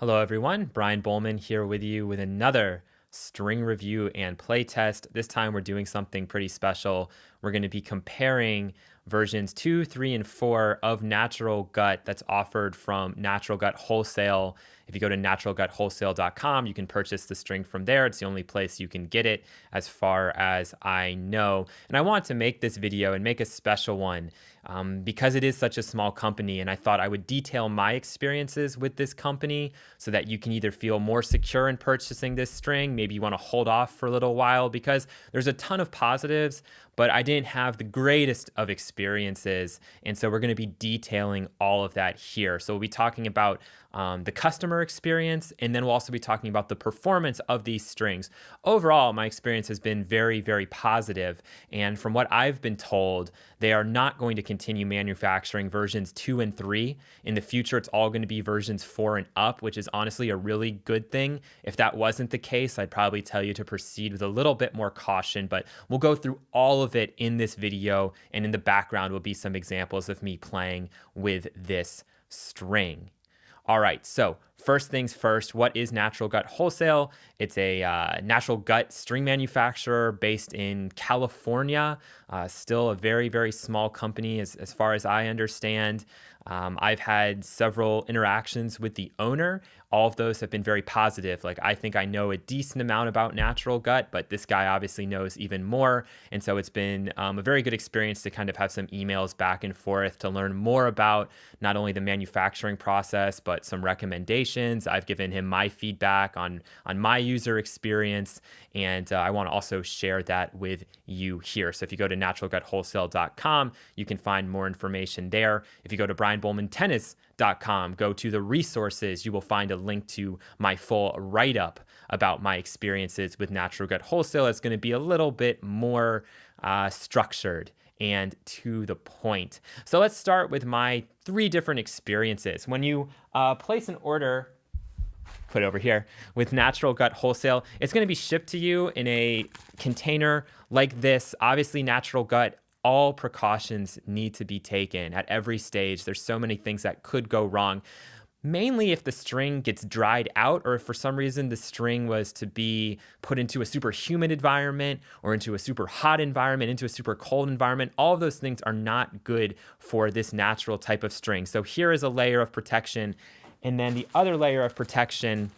Hello everyone, Brian Bollman here with you with another string review and play test. This time we're doing something pretty special. We're going to be comparing versions 2, 3, and 4 of Natural Gut that's offered from Natural Gut Wholesale. If you go to naturalgutwholesale.com, you can purchase the string from there. It's the only place you can get it as far as I know. And I want to make this video and make a special one because it is such a small company, and I thought I would detail my experiences with this company so that you can either feel more secure in purchasing this string, maybe you want to hold off for a little while because there's a ton of positives, but I didn't have the greatest of experiences, and so we're going to be detailing all of that here. So we'll be talking about the customer experience, and then we'll also be talking about the performance of these strings. Overall, my experience has been very, very positive, and from what I've been told, they are not going to continue manufacturing versions 2 and 3. In the future, it's all going to be versions 4 and up, which is honestly a really good thing. If that wasn't the case, I'd probably tell you to proceed with a little bit more caution, but we'll go through all of it in this video, and in the background will be some examples of me playing with this string. All right, so first things first, what is Natural Gut Wholesale? It's a natural gut string manufacturer based in California, still a very, very small company as far as I understand. I've had several interactions with the owner. All of those have been very positive. Like, I think I know a decent amount about Natural Gut, but this guy obviously knows even more. And so it's been a very good experience to kind of have some emails back and forth to learn more about not only the manufacturing process, but some recommendations. I've given him my feedback on my user experience, and I want to also share that with you here. So if you go to naturalgutwholesale.com, you can find more information there. If you go to brianbowmantennis.com, go to the resources, you will find a link to my full write-up about my experiences with Natural Gut Wholesale. It's going to be a little bit more structured and to the point. So let's start with my 3 different experiences. When you place an order, put over here, with Natural Gut Wholesale, it's going to be shipped to you in a container like this. Obviously, Natural Gut, all precautions need to be taken at every stage. There's so many things that could go wrong. Mainly if the string gets dried out, or if for some reason the string was to be put into a super humid environment or into a super hot environment, into a super cold environment. All of those things are not good for this natural type of string. So here is a layer of protection. And then the other layer of protection,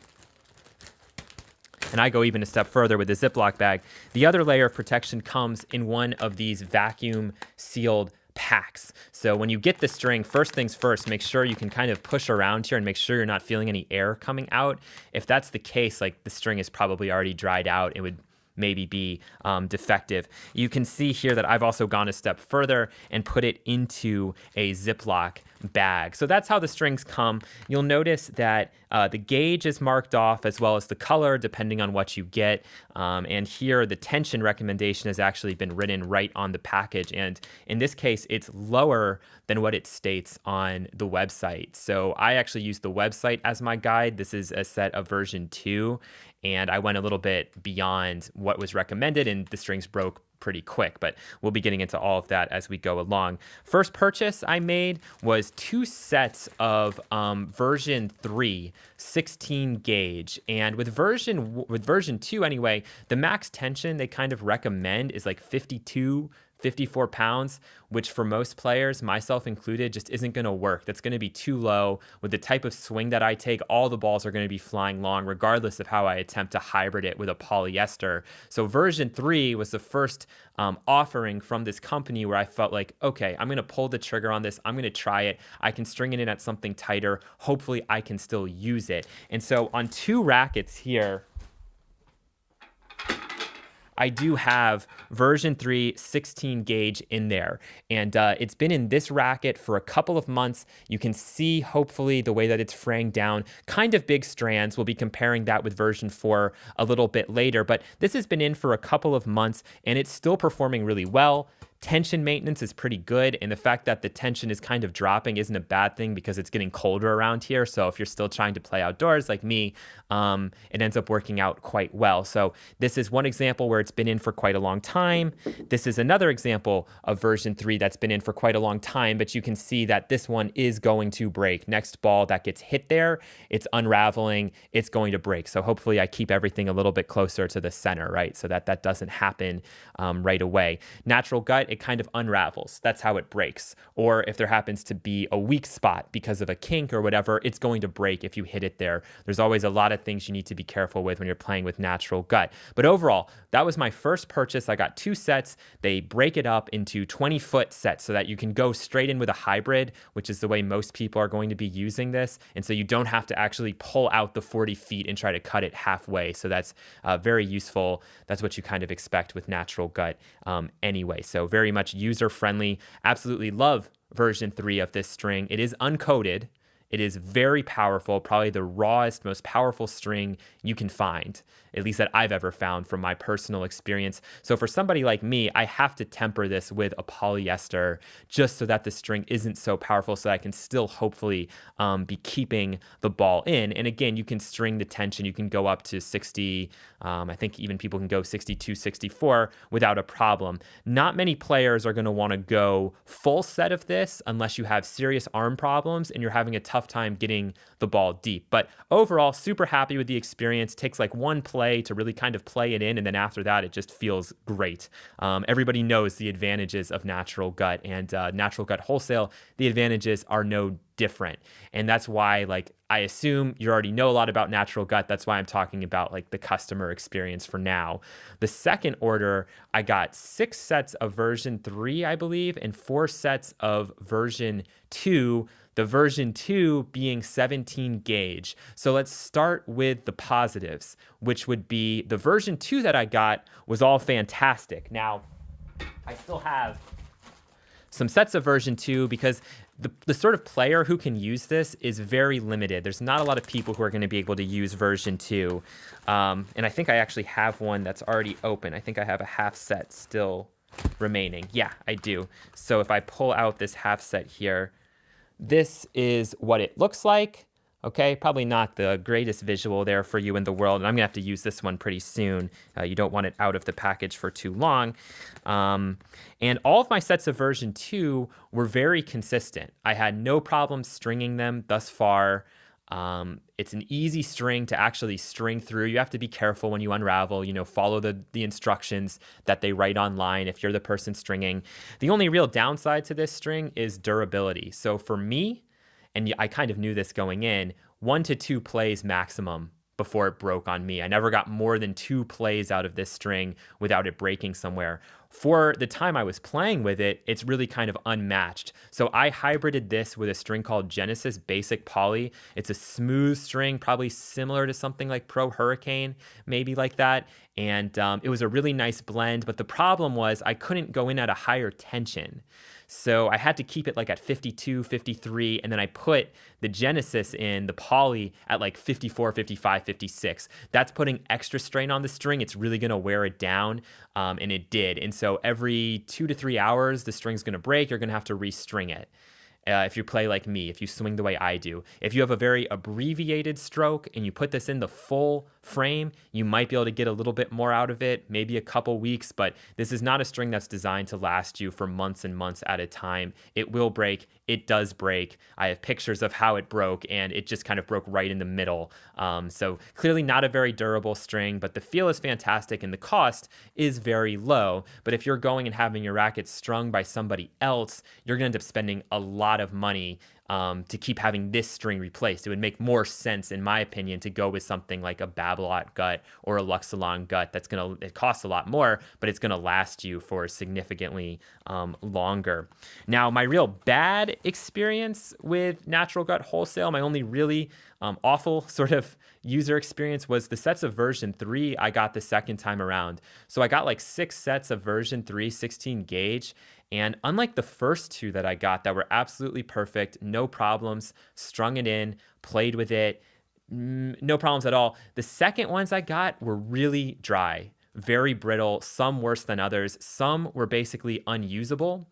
and I go even a step further with the Ziploc bag, the other layer of protection comes in one of these vacuum sealed packs. So when you get the string, first things first, make sure you can kind of push around here and make sure you're not feeling any air coming out. If that's the case, like, the string is probably already dried out, it would maybe be defective. You can see here that I've also gone a step further and put it into a Ziploc bag. So that's how the strings come. You'll notice that the gauge is marked off as well as the color, depending on what you get. And here the tension recommendation has actually been written right on the package. And in this case, it's lower than what it states on the website. So I actually used the website as my guide. This is a set of version 2. And I went a little bit beyond what was recommended, and the strings broke pretty quick, but we'll be getting into all of that as we go along. First purchase I made was 2 sets of version 3 16 gauge, and with version 2 anyway, the max tension they kind of recommend is like 54 pounds, which for most players, myself included, just isn't going to work. That's going to be too low. With the type of swing that I take, all the balls are going to be flying long, regardless of how I attempt to hybrid it with a polyester. So version 3 was the first offering from this company where I felt like, okay, I'm going to pull the trigger on this. I'm going to try it. I can string it in at something tighter. Hopefully I can still use it. And so on 2 rackets here, I do have version 3 16 gauge in there, and it's been in this racket for a couple of months. You can see, hopefully, the way that it's fraying down, kind of big strands. We'll be comparing that with version 4 a little bit later, but this has been in for a couple of months, and it's still performing really well. Tension maintenance is pretty good, and the fact that the tension is kind of dropping isn't a bad thing because it's getting colder around here. So if you're still trying to play outdoors like me, it ends up working out quite well. So this is one example where it's been in for quite a long time. This is another example of version 3 that's been in for quite a long time, but you can see that this one is going to break. Next ball that gets hit there, it's unraveling, it's going to break. So hopefully I keep everything a little bit closer to the center, right? So that doesn't happen right away. Natural gut, it kind of unravels. That's how it breaks. Or if there happens to be a weak spot because of a kink or whatever, it's going to break if you hit it there. There's always a lot of things you need to be careful with when you're playing with natural gut. But overall, that was my first purchase. I got 2 sets. They break it up into 20-foot sets so that you can go straight in with a hybrid, which is the way most people are going to be using this. And so you don't have to actually pull out the 40 feet and try to cut it halfway. So that's very useful. That's what you kind of expect with natural gut anyway. So very much user-friendly. Absolutely love version 3 of this string. It is uncoated. It is very powerful, probably the rawest, most powerful string you can find, at least that I've ever found from my personal experience. So for somebody like me, I have to temper this with a polyester just so that the string isn't so powerful so I can still hopefully be keeping the ball in. And again, you can string the tension. You can go up to 60, I think even people can go 62, 64 without a problem. Not many players are going to want to go full set of this unless you have serious arm problems and you're having a tough time getting the ball deep. But overall, super happy with the experience. Takes like one play to really kind of play it in, and then after that, it just feels great. Everybody knows the advantages of natural gut, and natural gut wholesale, the advantages are no different. And that's why, like, I assume you already know a lot about natural gut. That's why I'm talking about like the customer experience for now. The second order, I got 6 sets of version 3, I believe, and 4 sets of version 2. The version 2 being 17 gauge. So let's start with the positives, which would be the version 2 that I got was all fantastic. Now, I still have some sets of version 2 because the sort of player who can use this is very limited. There's not a lot of people who are going to be able to use version 2. And I think I actually have one that's already open. I think I have a half set still remaining. Yeah, I do. So if I pull out this half set here, this is what it looks like. Okay, probably not the greatest visual there for you in the world, and I'm gonna have to use this one pretty soon. You don't want it out of the package for too long. And all of my sets of version 2 were very consistent. I had no problem stringing them thus far. It's an easy string to actually string through. You have to be careful when you unravel, follow the instructions that they write online if you're the person stringing. The only real downside to this string is durability. So for me, and I kind of knew this going in, 1 to 2 plays maximum before it broke on me. I never got more than 2 plays out of this string without it breaking somewhere. For the time I was playing with it, it's really kind of unmatched. So I hybrided this with a string called Genesis Basic Poly. It's a smooth string, probably similar to something like Pro Hurricane, maybe like that. And it was a really nice blend, but the problem was I couldn't go in at a higher tension. So I had to keep it like at 52, 53, and then I put the Genesis in, the poly, at like 54, 55, 56. That's putting extra strain on the string. It's really going to wear it down, and it did. And so every 2 to 3 hours, the string's going to break. You're going to have to restring it. If you play like me, if you swing the way I do. If you have a very abbreviated stroke and you put this in the full frame, you might be able to get a little bit more out of it, maybe a couple weeks, but this is not a string that's designed to last you for months and months at a time. It will break. It does break. I have pictures of how it broke, and it just kind of broke right in the middle. So clearly not a very durable string, but the feel is fantastic and the cost is very low. But if you're going and having your racket strung by somebody else, you're going to end up spending a lot of money to keep having this string replaced. It would make more sense, in my opinion, to go with something like a Babolat gut or a Luxilon gut. It costs a lot more, but it's gonna last you for significantly longer. Now, my real bad experience with natural gut wholesale, my only really awful sort of user experience was the sets of version 3 I got the second time around. So I got like 6 sets of version 3, 16 gauge. And unlike the first 2 that I got that were absolutely perfect, no problems, strung it in, played with it, no problems at all. The second ones I got were really dry, very brittle, some worse than others. Some were basically unusable.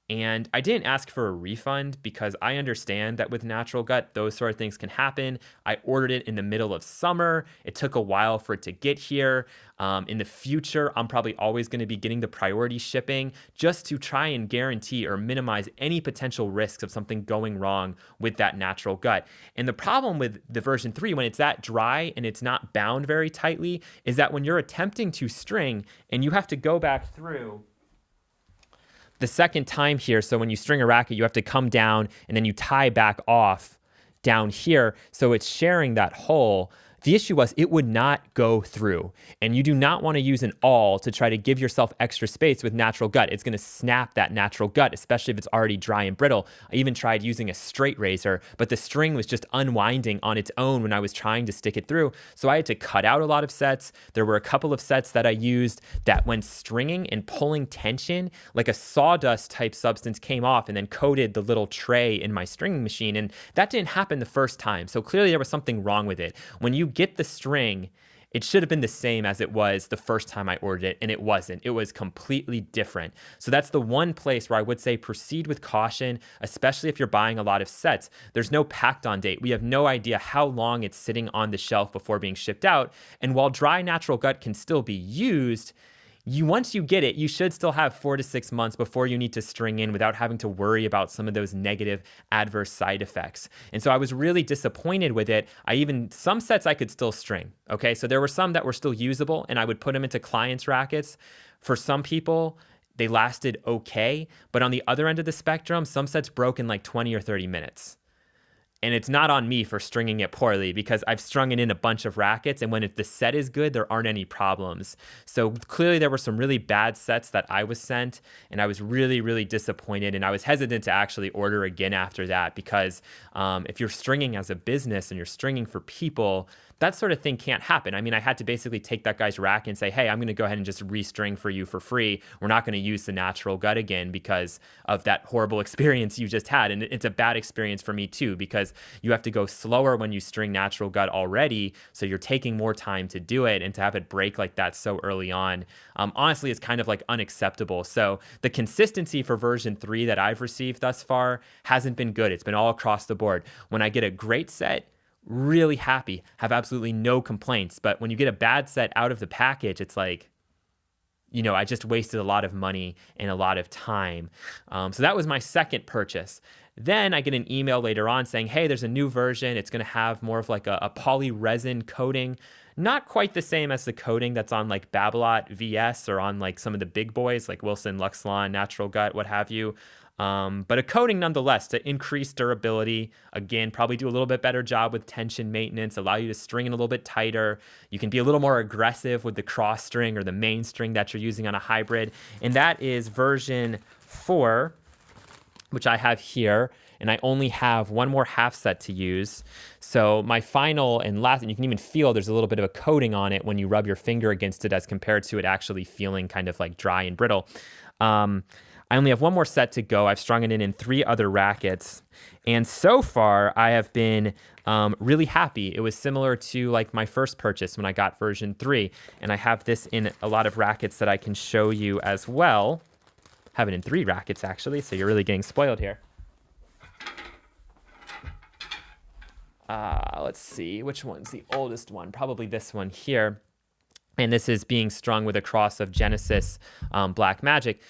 And I didn't ask for a refund because I understand that with natural gut, those sort of things can happen. I ordered it in the middle of summer. It took a while for it to get here. In the future, I'm probably always going to be getting the priority shipping just to try and guarantee or minimize any potential risks of something going wrong with that natural gut. And the problem with the version 3, when it's that dry and it's not bound very tightly, is that when you're attempting to string and you have to go back through the second time here, so when you string a racket, you have to come down and then you tie back off down here, so it's sharing that hole. The issue was it would not go through, and you do not want to use an awl to try to give yourself extra space with natural gut. It's going to snap that natural gut, especially if it's already dry and brittle. I even tried using a straight razor, but the string was just unwinding on its own when I was trying to stick it through. So I had to cut out a lot of sets. There were a couple of sets that I used that when stringing and pulling tension, like a sawdust type substance came off and then coated the little tray in my stringing machine. And that didn't happen the first time. So clearly there was something wrong with it. When you get the string, it should have been the same as it was the first time I ordered it, and it wasn't. It was completely different. So that's the one place where I would say proceed with caution, especially if you're buying a lot of sets. There's no packed on date. We have no idea how long it's sitting on the shelf before being shipped out. And while dry natural gut can still be used, once you get it, you should still have 4 to 6 months before you need to string in without having to worry about some of those negative adverse side effects. And so I was really disappointed with it. Some sets I could still string. Okay, so there were some that were still usable and I would put them into clients' rackets. For some people, they lasted okay. But on the other end of the spectrum, some sets broke in like 20 or 30 minutes. And it's not on me for stringing it poorly because I've strung it in a bunch of rackets, and when the set is good, there aren't any problems. So clearly there were some really bad sets that I was sent, and I was really, really disappointed, and I was hesitant to actually order again after that because if you're stringing as a business and you're stringing for people, that sort of thing can't happen. I mean, I had to basically take that guy's rack and say, hey, I'm going to go ahead and just restring for you for free. We're not going to use the natural gut again because of that horrible experience you just had. And it's a bad experience for me too, because you have to go slower when you string natural gut already. So you're taking more time to do it, and to have it break like that so early on, honestly, it's kind of like unacceptable. So the consistency for version 3 that I've received thus far hasn't been good. It's been all across the board. When I get a great set, really happy, have absolutely no complaints. But when you get a bad set out of the package, it's like, I just wasted a lot of money and a lot of time. So that was my second purchase. Then I get an email later on saying, hey, there's a new version. It's going to have more of like a poly resin coating. Not quite the same as the coating that's on like Babolat VS or on like some of the big boys like Wilson, Luxlon, Natural Gut, what have you. But a coating nonetheless to increase durability. Again, probably do a little bit better job with tension maintenance, allow you to string it a little bit tighter. You can be a little more aggressive with the cross string or the main string that you're using on a hybrid. And that is version 4, which I have here. And I only have one more half set to use. So my final and last, and you can even feel there's a little bit of a coating on it when you rub your finger against it as compared to it actually feeling kind of like dry and brittle. I only have one more set to go. I've strung it in 3 other rackets. And so far, I have been really happy. It was similar to like my first purchase when I got version 3. And I have this in a lot of rackets that I can show you as well. I have it in 3 rackets, actually, so you're really getting spoiled here. Let's see, which one's the oldest one? Probably this one here. And this is being strung with a cross of Genesis Black Magic.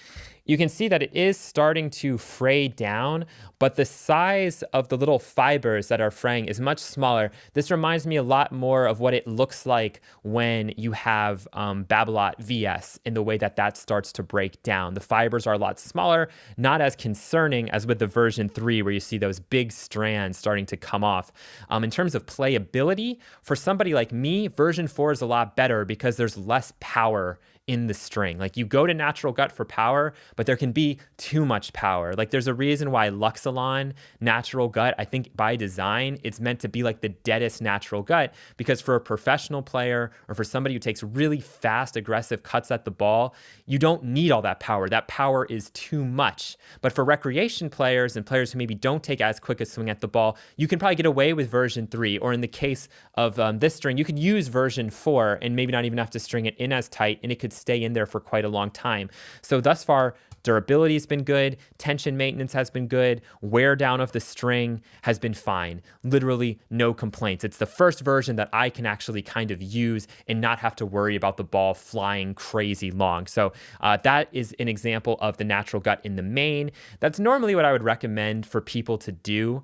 You can see that it is starting to fray down, but the size of the little fibers that are fraying is much smaller. This reminds me a lot more of what it looks like when you have Babolat VS in the way that that starts to break down. The fibers are a lot smaller, not as concerning as with the version 3 where you see those big strands starting to come off. In terms of playability, for somebody like me, version 4 is a lot better because there's less power in the string. Like you go to natural gut for power, but but there can be too much power. Like there's a reason why Luxilon natural gut, I think by design, it's meant to be like the deadest natural gut, because for a professional player or for somebody who takes really fast, aggressive cuts at the ball, you don't need all that power. That power is too much. But for recreation players and players who maybe don't take as quick a swing at the ball, you can probably get away with version 3. Or in the case of this string, you could use version 4 and maybe not even have to string it in as tight, and it could stay in there for quite a long time. So thus far, durability has been good, tension maintenance has been good, wear down of the string has been fine. Literally no complaints. It's the first version that I can actually kind of use and not have to worry about the ball flying crazy long. So that is an example of the natural gut in the main. That's normally what I would recommend for people to do,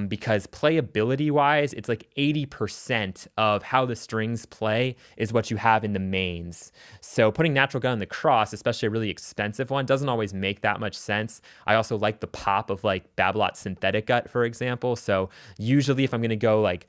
because playability-wise, it's like 80% of how the strings play is what you have in the mains. So putting natural gut on the cross, especially a really expensive one, doesn't always make that much sense. I also like the pop of like Babolat synthetic gut, for example. So usually if I'm going to go like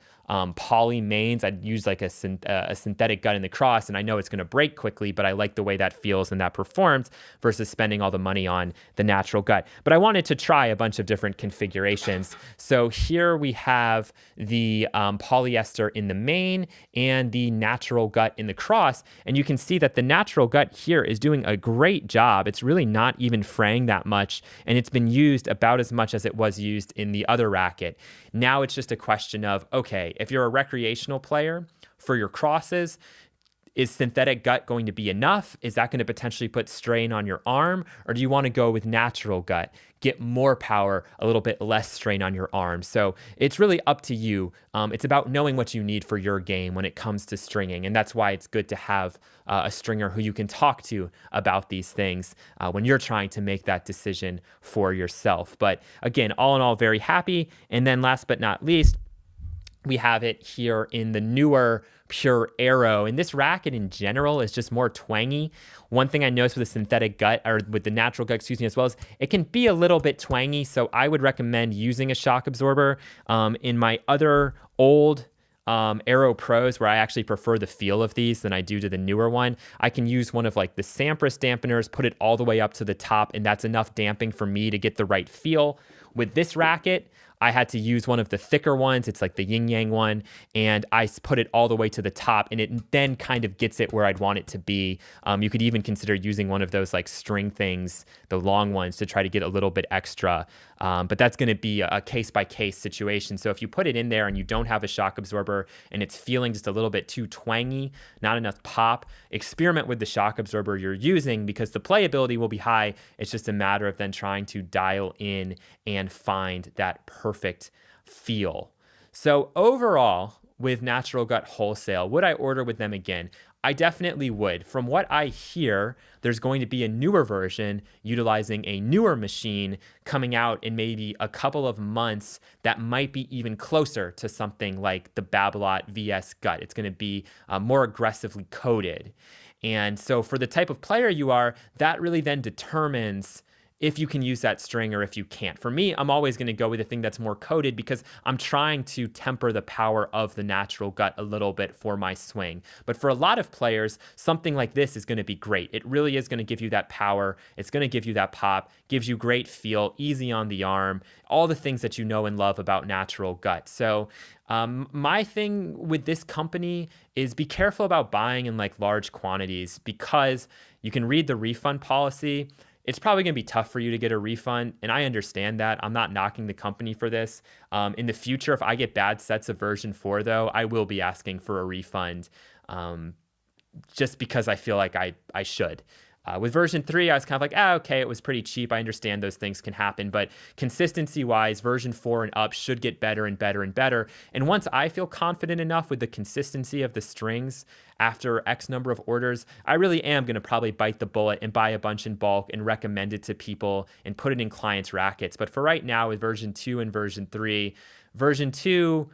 poly mains, I'd use like a synthetic gut in the cross, and I know it's going to break quickly, but I like the way that feels and that performs versus spending all the money on the natural gut. But I wanted to try a bunch of different configurations. So here we have the polyester in the main and the natural gut in the cross, and you can see that the natural gut here is doing a great job. It's really not even fraying that much, and it's been used about as much as it was used in the other racket. Now it's just a question of, okay, if you're a recreational player, for your crosses, is synthetic gut going to be enough? Is that going to potentially put strain on your arm? Or do you want to go with natural gut? Get more power, a little bit less strain on your arm. So it's really up to you. It's about knowing what you need for your game when it comes to stringing. And that's why it's good to have a stringer who you can talk to about these things when you're trying to make that decision for yourself. But again, all in all, very happy. And then last but not least, we have it here in the newer Pure Aero. And this racket in general is just more twangy. One thing I noticed with the synthetic gut, or with the natural gut, as well, is it can be a little bit twangy. So I would recommend using a shock absorber. In my other old Aero Pros, where I actually prefer the feel of these than I do to the newer one, I can use one of like the Sampras dampeners, put it all the way up to the top, and that's enough damping for me to get the right feel. With this racket, I had to use one of the thicker ones. It's like the yin yang one, and I put it all the way to the top, and it then kind of gets it where I'd want it to be. You could even consider using one of those like string things, the long ones, to try to get a little bit extra. But that's going to be a case-by-case situation. So if you put it in there and you don't have a shock absorber and it's feeling just a little bit too twangy, not enough pop, experiment with the shock absorber you're using, because the playability will be high. It's just a matter of then trying to dial in and find that perfect feel. So overall, with Natural Gut Wholesale, would I order with them again? I definitely would. From what I hear, there's going to be a newer version utilizing a newer machine coming out in maybe a couple of months that might be even closer to something like the Babolat VS Gut. It's going to be more aggressively coated. And so for the type of player you are, that really then determines if you can use that string or if you can't. For me, I'm always going to go with the thing that's more coated, because I'm trying to temper the power of the natural gut a little bit for my swing. But for a lot of players, something like this is going to be great. It really is going to give you that power. It's going to give you that pop, gives you great feel, easy on the arm, all the things that you know and love about natural gut. So my thing with this company is be careful about buying in like large quantities, because you can read the refund policy. It's probably going to be tough for you to get a refund, and I understand that. I'm not knocking the company for this. In the future, if I get bad sets of version 4, though, I will be asking for a refund, just because I feel like I should. With version 3, I was kind of like, okay, it was pretty cheap. I understand those things can happen, but consistency-wise, version 4 and up should get better and better and better. And once I feel confident enough with the consistency of the strings after X number of orders, I really am going to probably bite the bullet and buy a bunch in bulk and recommend it to people and put it in clients' rackets. But for right now, with version 2 and version 3, version 2,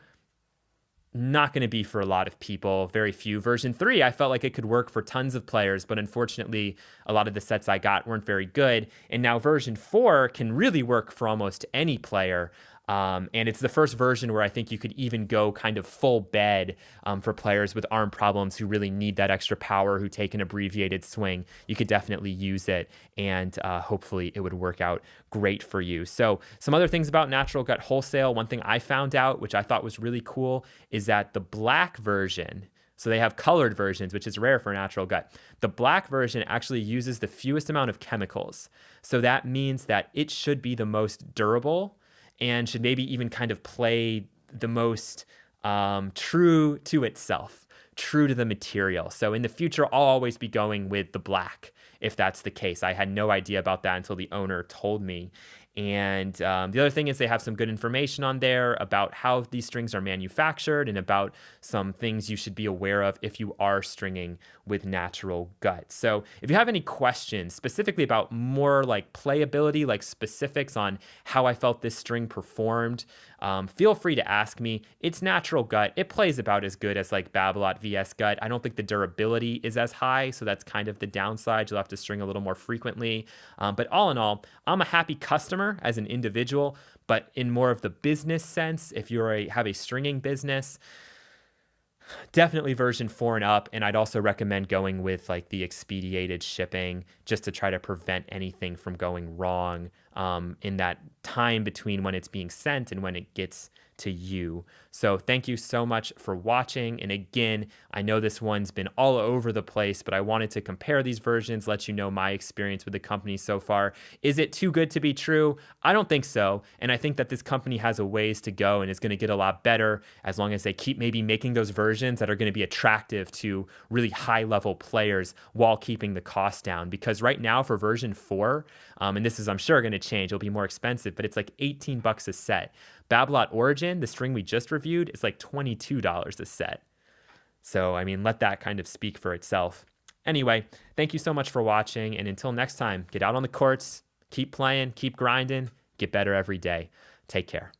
not going to be for a lot of people, very few. Version 3, I felt like it could work for tons of players, but unfortunately, a lot of the sets I got weren't very good. And now version 4 can really work for almost any player. And it's the first version where I think you could even go kind of full bed for players with arm problems who really need that extra power, who take an abbreviated swing. You could definitely use it, and hopefully it would work out great for you. So some other things about Natural Gut Wholesale. One thing I found out, which I thought was really cool, is that the black version, so they have colored versions, which is rare for Natural Gut. The black version actually uses the fewest amount of chemicals. So that means that it should be the most durable and should maybe even kind of play the most true to itself, true to the material. So in the future, I'll always be going with the black if that's the case. I had no idea about that until the owner told me. And the other thing is they have some good information on there about how these strings are manufactured and about some things you should be aware of if you are stringing with Natural Gut. So if you have any questions specifically about more like playability, like specifics on how I felt this string performed, feel free to ask me. It's Natural Gut. It plays about as good as like Babolat VS Gut. I don't think the durability is as high, so that's kind of the downside. You'll have to string a little more frequently. But all in all, I'm a happy customer as an individual, but in more of the business sense, if you have a stringing business, definitely version 4 and up. And I'd also recommend going with like the expedited shipping just to try to prevent anything from going wrong in that time between when it's being sent and when it gets to you. So thank you so much for watching. And again, I know this one's been all over the place, but I wanted to compare these versions, let you know my experience with the company so far. Is it too good to be true? I don't think so. And I think that this company has a ways to go and is going to get a lot better as long as they keep maybe making those versions that are going to be attractive to really high level players while keeping the cost down. Because right now for version 4, and this is, I'm sure, going to change, it'll be more expensive, but it's like $18 a set. Babolat Origin, the string we just reviewed, is like $22 a set. So, I mean, let that kind of speak for itself. Anyway, thank you so much for watching. And until next time, get out on the courts, keep playing, keep grinding, get better every day. Take care.